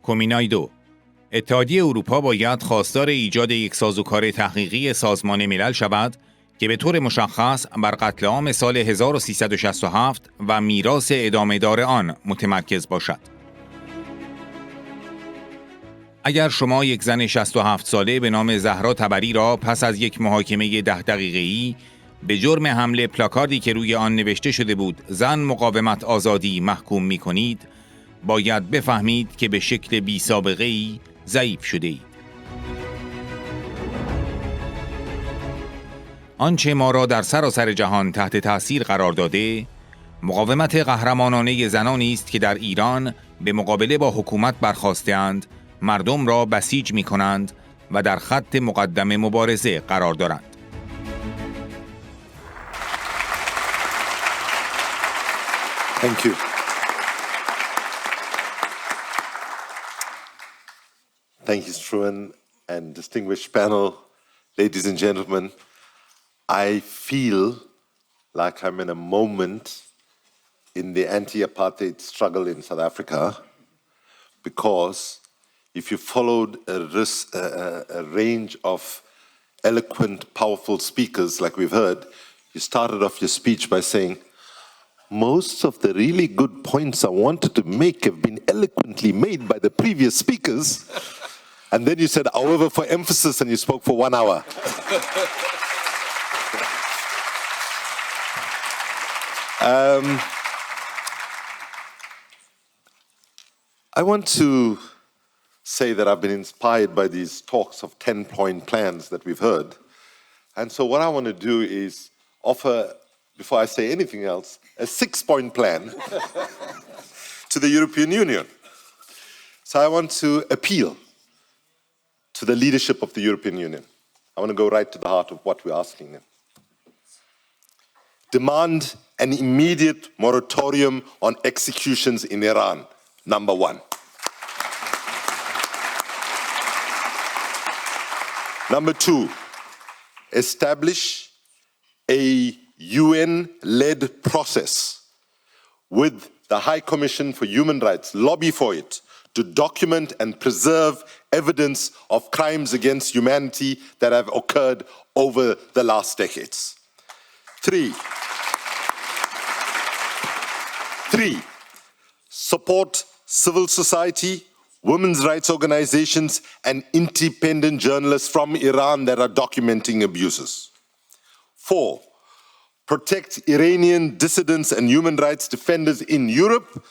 کومینای 2. اتحادیه اروپا باید خواستار ایجاد یک سازوکار تحقیقی سازمان ملل شود که به طور مشخص بر قتل عام سال 1367 و میراث ادامه‌دار آن متمرکز باشد. اگر شما یک زن 67 ساله به نام زهرا تبری را پس از یک محاکمه 10 دقیقه‌ای به جرم حمله پلاکاردی که روی آن نوشته شده بود زن مقاومت آزادی محکوم می کنید، باید بفهمید که به شکل بی سابقه‌ای ضعیف شده اید. آنچه ما را در سراسر جهان تحت تأثیر قرار داده، مقاومت قهرمانانه زنانی است که در ایران به مقابله با حکومت برخاسته‌اند، مردم را بسیج می کنند و در خط مقدم مبارزه قرار دارند. Thank you. Thank you, Struan, and distinguished panel, ladies and gentlemen. I feel like I'm in a moment in the anti-apartheid struggle in South Africa, because if you followed a range of eloquent, powerful speakers like we've heard, you started off your speech by saying, most of the really good points I wanted to make have been eloquently made by the previous speakers. And then you said, however, for emphasis, and you spoke for 1 hour. I want to say that I've been inspired by these talks of 10-point plans that we've heard. And so what I want to do is offer, before I say anything else, a 6-point plan to the European Union. So I want to appeal to the leadership of the European Union. I want to go right to the heart of what we're asking them. Demand an immediate moratorium on executions in Iran, number 1. Number 2, establish a UN-led process with the High Commission for Human Rights, lobby for it, to document and preserve evidence of crimes against humanity that have occurred over the last decades. 3, support civil society, women's rights organizations, and independent journalists from Iran that are documenting abuses. 4, protect Iranian dissidents and human rights defenders in Europe,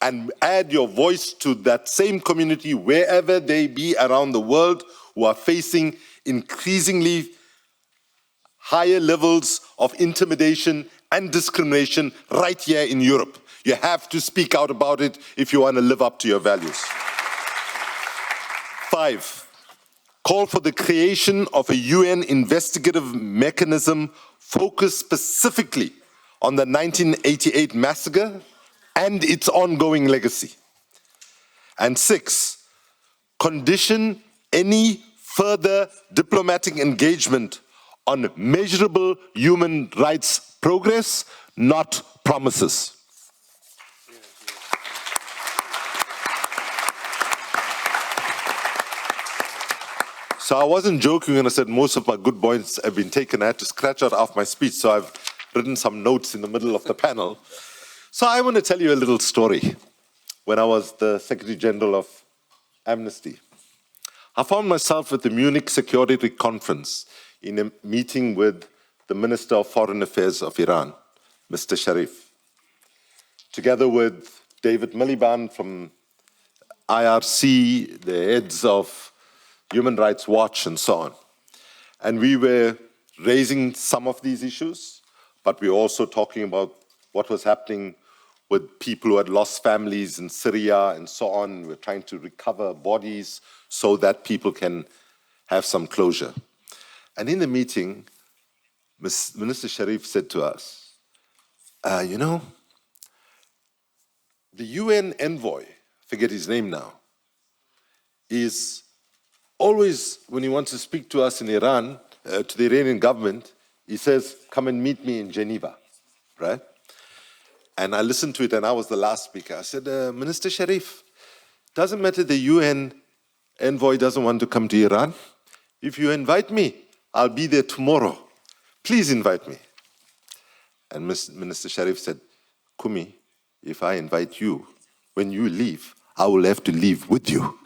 and add your voice to that same community wherever they be around the world who are facing increasingly higher levels of intimidation and discrimination right here in Europe. You have to speak out about it if you want to live up to your values. 5, call for the creation of a UN investigative mechanism focused specifically on the 1988 massacre and its ongoing legacy. And 6, condition any further diplomatic engagement on measurable human rights progress, not promises. So I wasn't joking when I said most of my good points have been taken. I had to scratch out half my speech, so I've written some notes in the middle of the panel. So I want to tell you a little story. When I was the Secretary General of Amnesty, I found myself at the Munich Security Conference in a meeting with the Minister of Foreign Affairs of Iran, Mr. Sharif, together with David Miliband from IRC, the heads of Human Rights Watch, and so on. And we were raising some of these issues, but we were also talking about what was happening with people who had lost families in Syria and so on. We're trying to recover bodies so that people can have some closure. And in the meeting, Minister Sharif said to us, you know, the UN envoy, forget his name now, is always, when he wants to speak to us in Iran, to the Iranian government, he says, come and meet me in Geneva, right? And I listened to it, and I was the last speaker. I said, Minister Sharif, Doesn't matter the UN envoy doesn't want to come to Iran. If you invite me, I'll be there tomorrow. Please invite me. And Minister Sharif said, Kumi, if I invite you, when you leave, I will have to leave with you.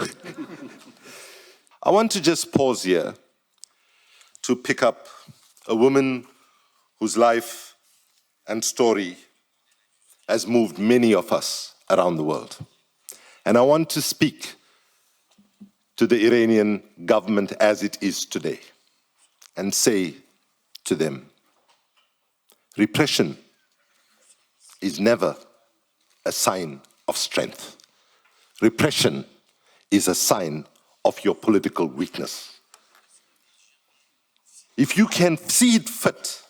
I want to just pause here to pick up a woman whose life and story has moved many of us around the world. And I want to speak to the Iranian government as it is today and say to them, repression is never a sign of strength. Repression is a sign of your political weakness. If you can see it fit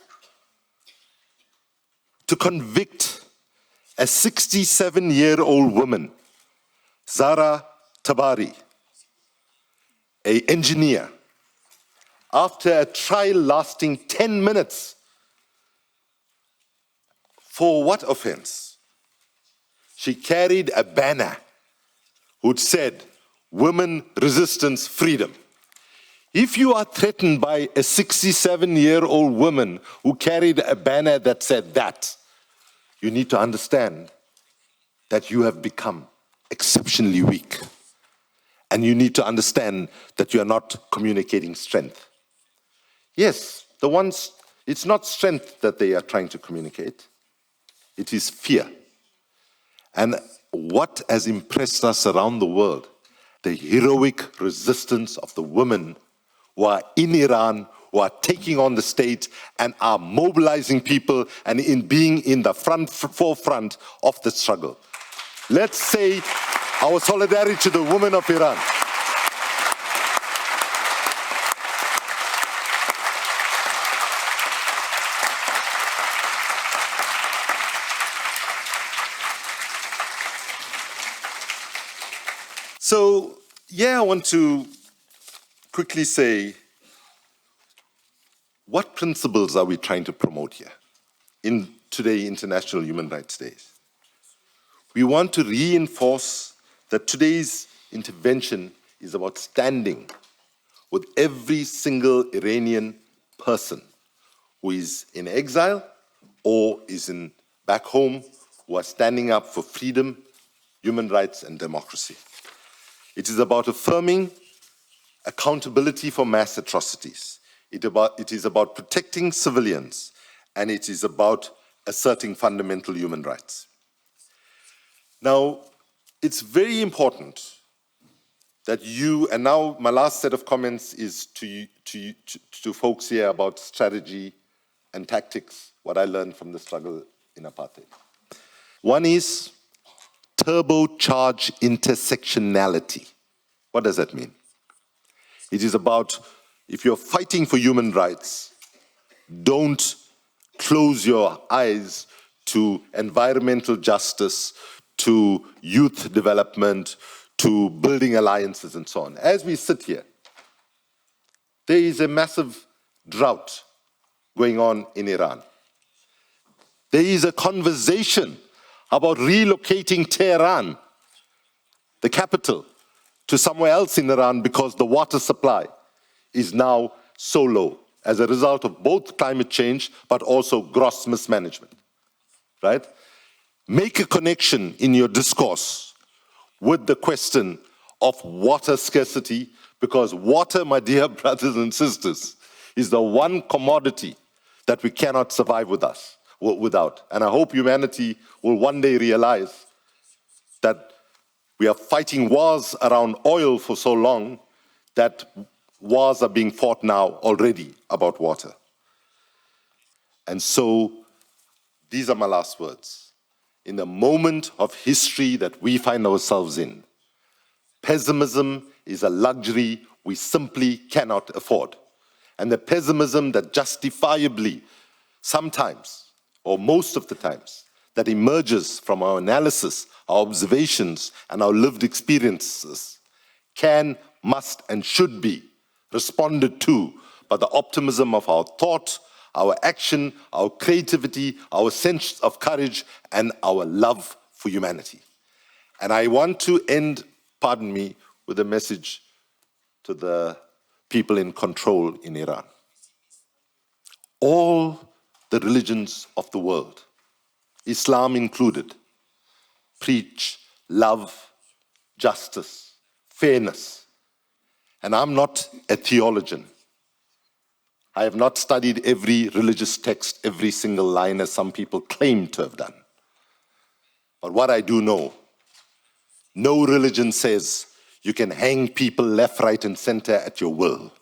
to convict a 67-year-old woman, Zara Tabari, an engineer, after a trial lasting 10 minutes, for what offense? She carried a banner which said, "Women, resistance, freedom." If you are threatened by a 67-year-old woman who carried a banner that said that, you need to understand that you have become exceptionally weak. And you need to understand that you are not communicating strength. Yes, it's not strength that they are trying to communicate. It is fear. And what has impressed us around the world, the heroic resistance of the women who are in Iran, who are taking on the state and are mobilizing people and in being in the forefront of the struggle. Let's say our solidarity to the women of Iran. So, I want to quickly say, what principles are we trying to promote here in today, International Human Rights Day? We want to reinforce that today's intervention is about standing with every single Iranian person who is in exile or is back home, who are standing up for freedom, human rights, and democracy. It is about affirming accountability for mass atrocities. It is about protecting civilians, and it is about asserting fundamental human rights. Now, it's very important that you, and now my last set of comments is to folks here about strategy and tactics, what I learned from the struggle in apartheid. One is turbocharge intersectionality. What does that mean? It is about, if you're fighting for human rights, don't close your eyes to environmental justice, to youth development, to building alliances and so on. As we sit here, there is a massive drought going on in Iran. There is a conversation about relocating Tehran, the capital, to somewhere else in Iran because the water supply is now so low as a result of both climate change but also gross mismanagement, right? Make a connection in your discourse with the question of water scarcity, because water, my dear brothers and sisters, is the one commodity that we cannot survive without. And I hope humanity will one day realize that we are fighting wars around oil for so long that wars are being fought now already about water. And so, these are my last words. In the moment of history that we find ourselves in, pessimism is a luxury we simply cannot afford. And the pessimism that justifiably, sometimes, or most of the times, that emerges from our analysis, our observations, and our lived experiences can, must, and should be responded to by the optimism of our thought, our action, our creativity, our sense of courage, and our love for humanity. And I want to end pardon me, with a message to the people in control in Iran. All the religions of the world, Islam included, preach love, justice, fairness. And I'm not a theologian. I have not studied every religious text, every single line, as some people claim to have done. But what I do know, no religion says you can hang people left, right, and center at your will.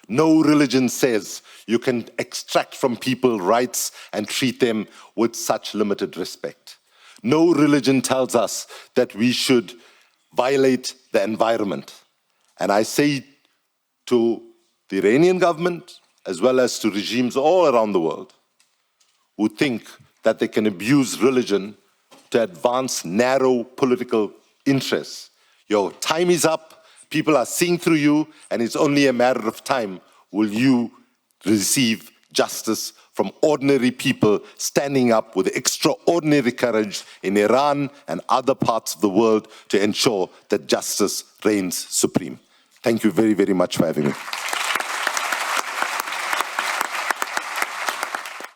No religion says you can extract from people rights and treat them with such limited respect. No religion tells us that we should violate the environment. And I say to the Iranian government, as well as to regimes all around the world, who think that they can abuse religion to advance narrow political interests. Your time is up, people are seeing through you, and it's only a matter of time will you receive justice from ordinary people standing up with extraordinary courage in Iran and other parts of the world to ensure that justice reigns supreme. Thank you very, very much for having me.